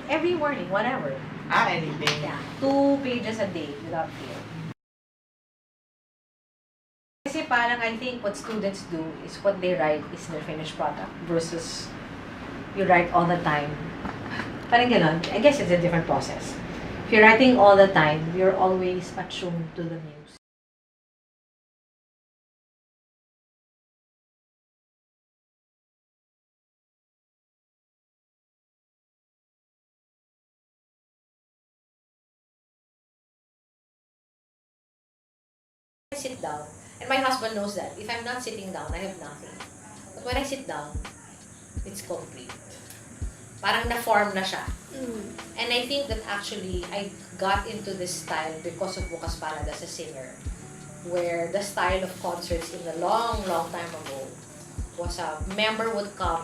Every morning, whatever. Anything. Yeah, 2 pages a day without fail. Kasi parang I think what students do is what they write is their finished product versus you write all the time. Parang ganun. I guess it's a different process. If you're writing all the time, you're always attuned to the news. I sit down, and my husband knows that. If I'm not sitting down, I have nothing. But when I sit down, it's complete. Parang na-form na siya. And I think that actually, I got into this style because of Bukas Palad as a singer. Where the style of concerts in a long, long time ago was a member would come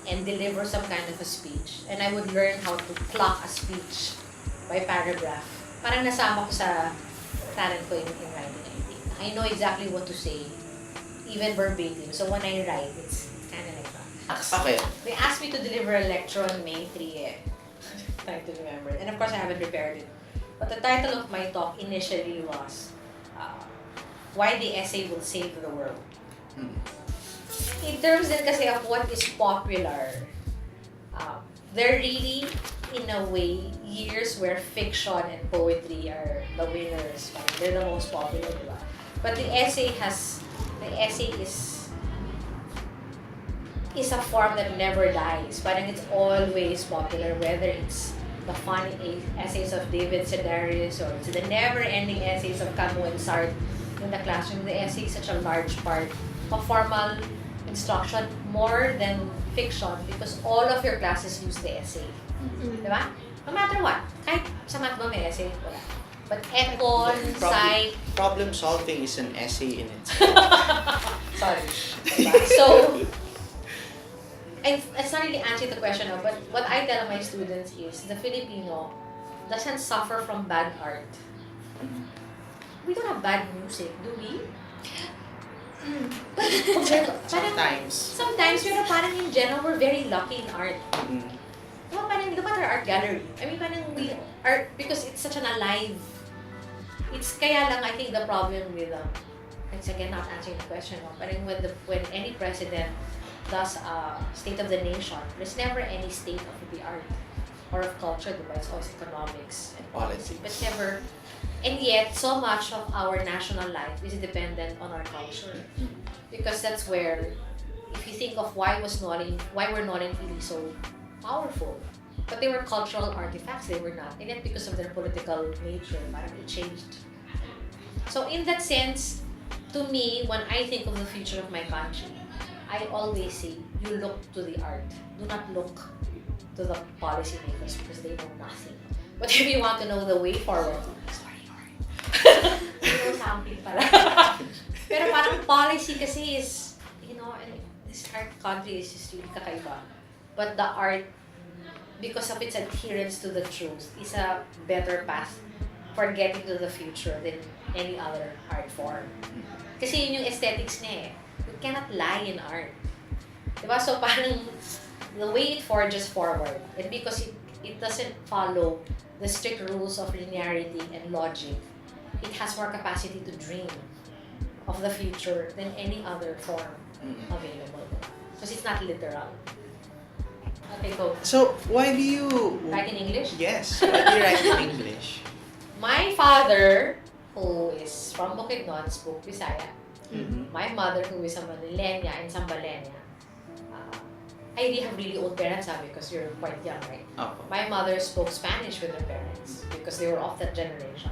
and deliver some kind of a speech. And I would learn how to clock a speech by paragraph. Parang nasama ko sa talent ko in writing, I think. I know exactly what to say, even verbatim. So when I write, it's kind of like that. Okay. They asked me to deliver a lecture on May 3 trying to remember it. And of course, I haven't prepared it. But the title of my talk initially was Why the Essay Will Save the World. In terms din kasi of what is popular, there really, in a way, years where fiction and poetry are the winners. They're the most popular, diba? But the essay is a form that never dies. Parang it's always popular, whether it's the funny essays of David Sedaris or it's the never-ending essays of Camus and Sartre in the classroom. The essay is such a large part of formal instruction, more than fiction, because all of your classes use the essay. Diba? No matter what. Kahit sa math ba may essay? Wala. But econ, psych... Problem solving is an essay in itself. Sorry. Diba? So, and it's not really answering the question, but what I tell my students is the Filipino doesn't suffer from bad art. We don't have bad music, do we? But sometimes, pero parang in general, we're very lucky in art. Diba, parang look at our art gallery. I mean, parang we art, because it's such an alive. It's kaya lang, I think the problem with it's again not answering the question, parang when any president does State of the Nation, there's never any state of the art or of culture, diba? It's always economics and Politics. but never. And yet, so much of our national life is dependent on our culture, because that's where, if you think of why were Norin really so powerful, but they were cultural artifacts. They were not, and yet because of their political nature, it changed. So in that sense, to me, when I think of the future of my country, I always say, you look to the art. Do not look to the policymakers because they know nothing. But if you want to know the way forward, you know something pala. Pero parang policy kasi is, and this art country is just really kakaiba. But the art, because of its adherence to the truth, is a better path for getting to the future than any other art form. Kasi yun yung aesthetics niya eh. You cannot lie in art. Diba? So parang the way it forges forward, and because it doesn't follow the strict rules of linearity and logic, it has more capacity to dream of the future than any other form available. Because it's not literal. Okay, go. So, why do you... Write in English? Yes. Why do you write in English? My father, who is from Bukidnon, spoke Bisaya. My mother, who is a Manilena and Sambalena. I have really old parents because you're quite young, right? My mother spoke Spanish with her parents because they were of that generation.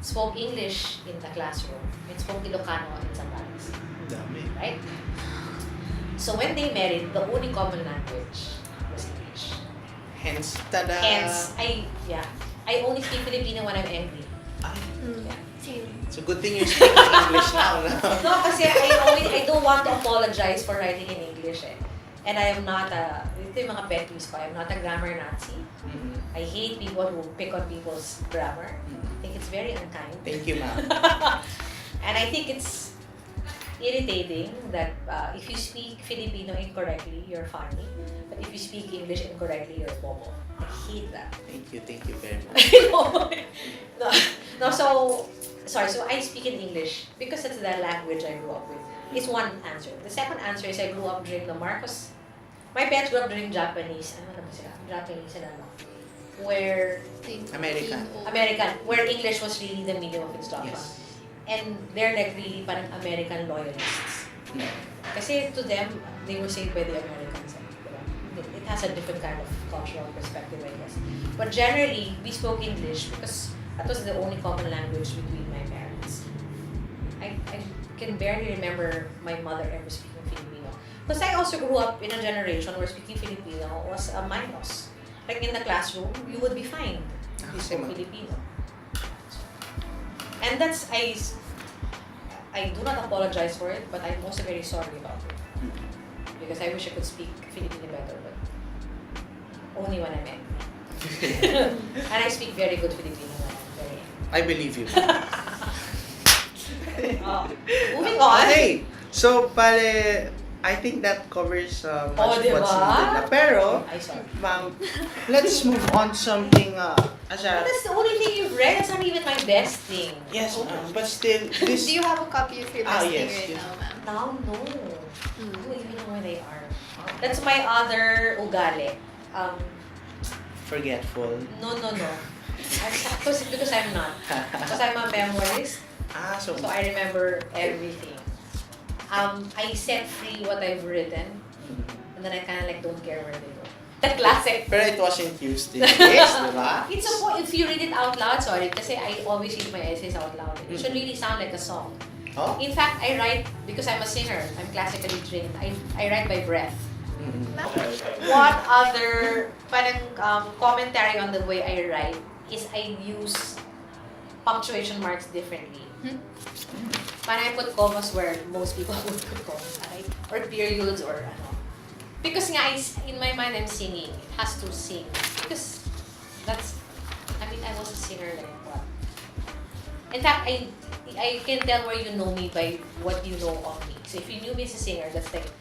Spoke English in the classroom, and spoke Ilocano in Zambales. Right? So when they married, the only common language was English. Hence, tada! Hence, I only speak Filipino when I'm angry. So good thing you're speaking English now, no? No, kasi I don't want to apologize for writing in English eh. And I am not ito yung mga pet peeves ko, I'm not a grammar Nazi. I hate people who pick on people's grammar. I think it's very unkind. Thank you, ma'am. And I think it's irritating that if you speak Filipino incorrectly, you're funny. But if you speak English incorrectly, you're bobo. I hate that. Thank you very much. no, so I speak in English because it's the language I grew up with. It's one answer. The second answer is I grew up during the Marcos. My parents grew up during Japanese. Ano ba sila? Japanese sila, no? Where American, where English was really the medium of instruction. Yes. And they're like really parang American loyalists. Kasi to them, they were saved by the Americans. Diba? It has a different kind of cultural perspective, I guess. But generally, we spoke English because that was the only common language between my parents. I can barely remember my mother ever speaking Filipino. Because I also grew up in a generation where speaking Filipino was a minus. Like in the classroom, you would be fine if you spoke Filipino. And that's, I do not apologize for it, but I'm also very sorry about it. Because I wish I could speak Filipino better, but only when I'm angry. And I speak very good Filipino when I'm very angry. I believe you. Moving on. Okay. So, pare, I think that covers much of diba? what's needed. Pero, Ay, sorry. ma'am, let's move on to something as a... That's the only thing you've read. That's not even my best thing. Yes, ma'am. But still, this... Do you have a copy of your best thing yes, right yes. now, ma'am? Now, no. I don't even know where they are. That's my other ugali. Forgetful. No. Because I'm not. Because I'm a memorist. So So I remember everything. I set free what I've written, and then I kind of like don't care where they go. The classic. Pero it wasn't used in this, diba? It's a point if you read it out loud. Sorry, kasi I always read my essays out loud. It should really sound like a song. Oh? In fact, I write because I'm a singer. I'm classically trained. I write by breath. What other parang commentary on the way I write is I use punctuation marks differently. Parang I put commas where most people would put commas, right? Or periods or ano. Because nga, in my mind, I'm singing. It has to sing. Because that's, I was a singer like what? In fact, I can tell where you know me by what you know of me. So if you knew me as a singer, that's like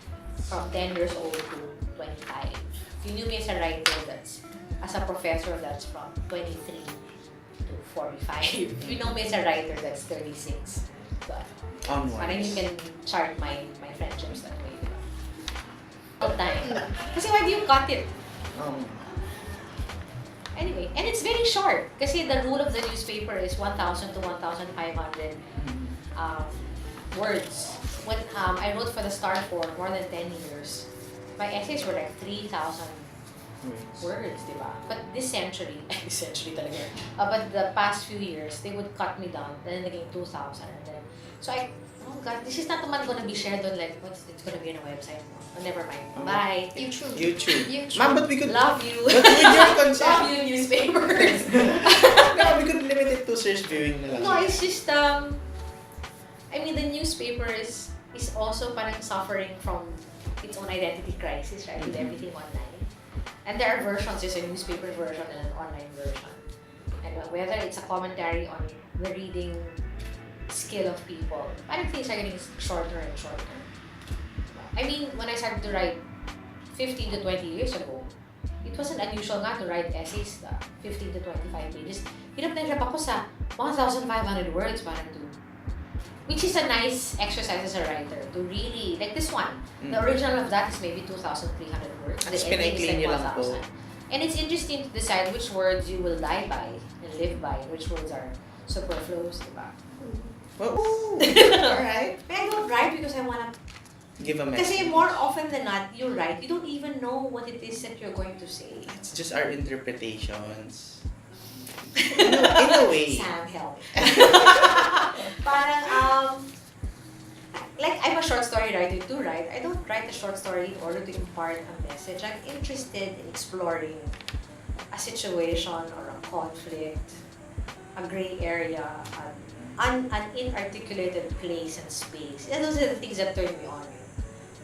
from 10 years old to 25. If you knew me as a writer, that's, as a professor, that's from 23 to 45. If you know me as a writer, that's 36. But parang you can chart my friendships that way. All time. Kasi why do you cut it? Anyway, and it's very short. Kasi the rule of the newspaper is 1,000 to 1,500 words. When I wrote for the Star for more than 10 years, my essays were like 3,000 words, diba? But this century talaga. But the past few years, they would cut me down. Then naging 2,000. And then, so oh God, this is not naman gonna be shared on like, it's gonna be on a website. Oh, never mind. Bye. YouTube. Ma'am, but we could... Love you. But with your consent... Love you, newspapers. No, we could limit it to search viewing na lang. No, it's just, the newspaper is also parang suffering from its own identity crisis, right? With everything online. And there are versions, there's a newspaper version and an online version. And whether it's a commentary on the reading skill of people, parang things are getting shorter and shorter. When I started to write 15 to 20 years ago, it wasn't unusual nga to write essays 15 to 25 pages. Hirap na hirap ako sa 1,500 words parang to. Which is a nice exercise as a writer to really, like this one. The original of that is maybe 2,300 words. The ending is like 1,000. And it's interesting to decide which words you will die by and live by, and which words are superfluous, diba? Alright. I don't write because I wanna Give a message. Kasi more often than not, you write, you don't even know what it is that you're going to say. It's just our interpretations. In a way. Sam, help. Parang, like I'm a short story writer too, right? I don't write a short story in order to impart a message. I'm interested in exploring a situation or a conflict, a gray area, an inarticulated place and space. And those are the things that turn me on.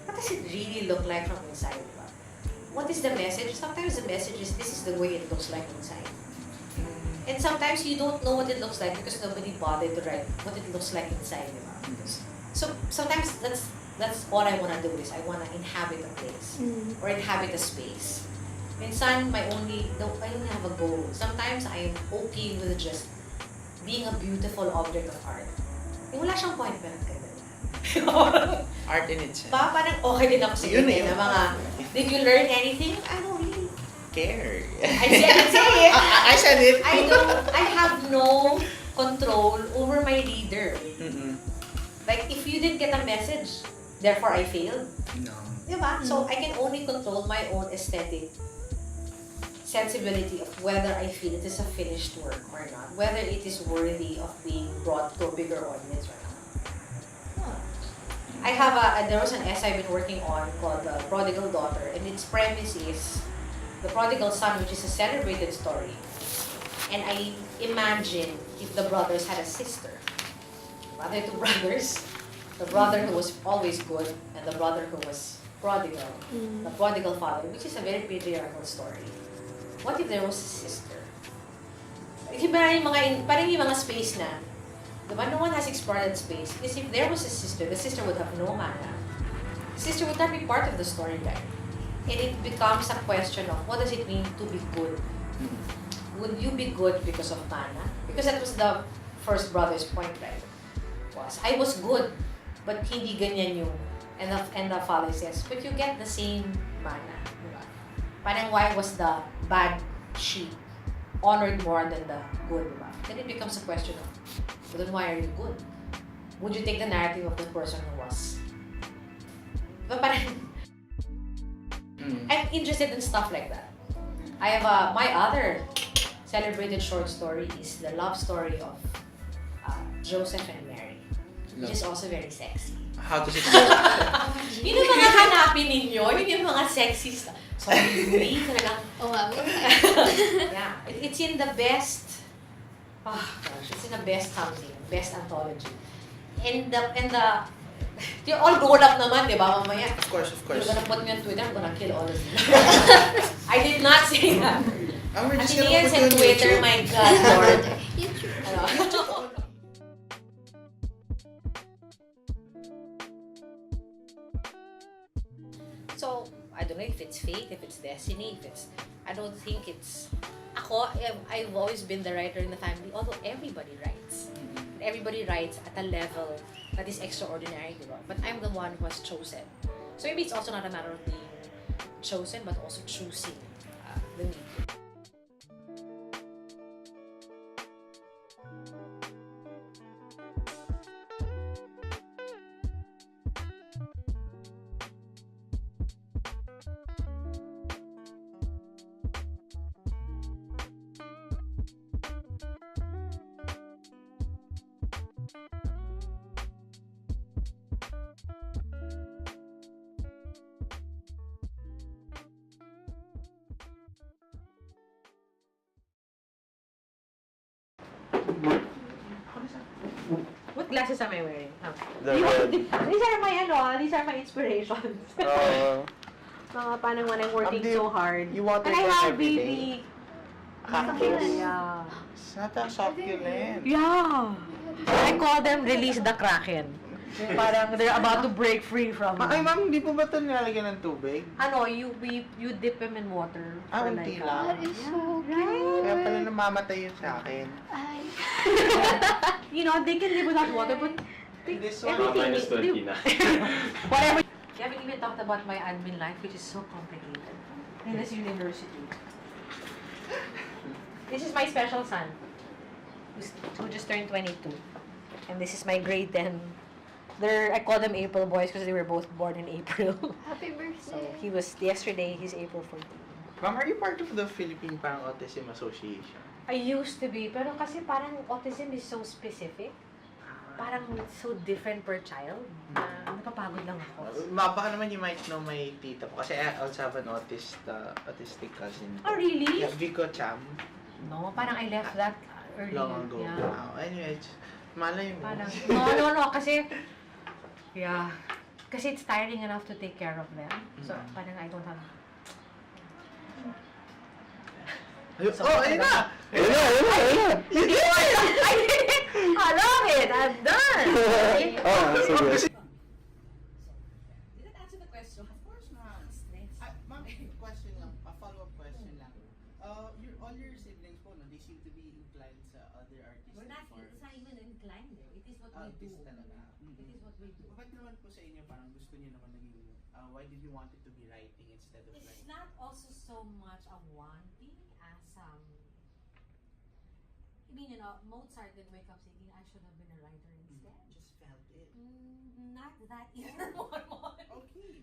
What does it really look like from inside? What is the message? Sometimes the message is, this is the way it looks like inside. And sometimes you don't know what it looks like because nobody bothered to write what it looks like inside. So sometimes that's all I want to do is I want to inhabit a place or inhabit a space. Minsan, I only have a goal. Sometimes, I am okay with just being a beautiful object of art. Yung wala siyang point, pero Art in itself. parang okay din ako sa Yun ganyan eh. na mga, did you learn anything? I don't really. Care. I say it. I said it. I have no control over my reader. Mm-mm. Like, if you didn't get a message, therefore I failed. No. Diba? So, I can only control my own aesthetic sensibility of whether I feel it is a finished work or not. Whether it is worthy of being brought to a bigger audience or not. I have there was an essay I've been working on called The Prodigal Daughter, and its premise is the prodigal son, which is a celebrated story. And I imagine if the brothers had a sister. Rather two brothers. The brother who was always good and the brother who was prodigal. The prodigal father, which is a very patriarchal story. What if there was a sister? Parang yung mga space na, diba? No one has explored that space. Because if there was a sister, the sister would have no mana. The sister would not be part of the storyline. And it becomes a question of what does it mean to be good? Would you be good because of mana? Because that was the first brother's point, right? I was good, but hindi ganyan yung, and the father says, but you get the same mana. Diba? Parang why was the bad sheep honored more than the good? Diba? Then it becomes a question of, well, then why are you good? Would you take the narrative of the person who was? Diba? Parang, I'm interested in stuff like that. I have my other celebrated short story is the love story of Joseph and Mary, which is also very sexy. How does it go? Yun yung mga hanapin ninyo, yun yung mga sexy stuff. Sorry, talagang, Oh, wow. yeah. It's in the best, it's in the best something, best anthology. And the, you're all grown up naman, di ba, mamaya? Of course. You're gonna put me on Twitter, I'm gonna kill all of you. I did not say that. We're just gonna Opinions put you and on Twitter, YouTube. my God, Lord. YouTube. Ano? So, I don't know if it's fate, if it's destiny, I don't think it's, I've always been the writer in the family, although everybody writes. Everybody writes at a level that is extraordinary, diba? But I'm the one who has chosen. So maybe it's also not a matter of being chosen, but also choosing the medium. What glasses am I wearing? These are my inspirations. Mga parang when I'm working so hard. You want And it I have every baby. day? Cactus? Yeah. Not a succulent. Yeah. I call them release the kraken. Parang they're about to break free from. Ay, ma'am, hindi po ba ito nilalagyan ng tubig? You dip them in water. Ah, for unti like, lang. That is so Right? cute. Kaya pala namamatay yun sa akin. Ay. They can live without water, but This one, everything minus 20 na. whatever. We haven't even talked about my admin life, which is so complicated in this university. This is my special son, who just turned 22, and this is my grade 10. I call them April boys because they were both born in April. Happy So birthday. yesterday, he's April 14. Ma'am, are you part of the Philippine Parang Autism Association? I used to be, pero kasi parang autism is so specific. Parang so different per child. Napapagod lang ako. Baka naman you might know my tita po. Kasi I also have an autistic cousin. Oh, really? Yeah, Vico Cham. No, parang I left that early. Long ago. Yeah. Wow. Anyway, malay mo. Parang, no, kasi, yeah. Kasi it's tiring enough to take care of them. So, parang I don't have. Ayun na! Ayun! I love it! I'm done! Sige. Did that answer the question? Of course not. Ma'am, question lang. A follow-up question. all your siblings po, no, they seem to be inclined sa other artistic We're not, forms. it's not even inclined eh. It is what we do. Artist talaga. It is what we do. Ba't naman po sa inyo, parang gusto niyo naman naging, why did you want it to be writing instead of It's writing? not also so much a wanting as I mean, Mozart didn't wake up thinking I should have been a writer instead. Just felt it. Not that either. Okay.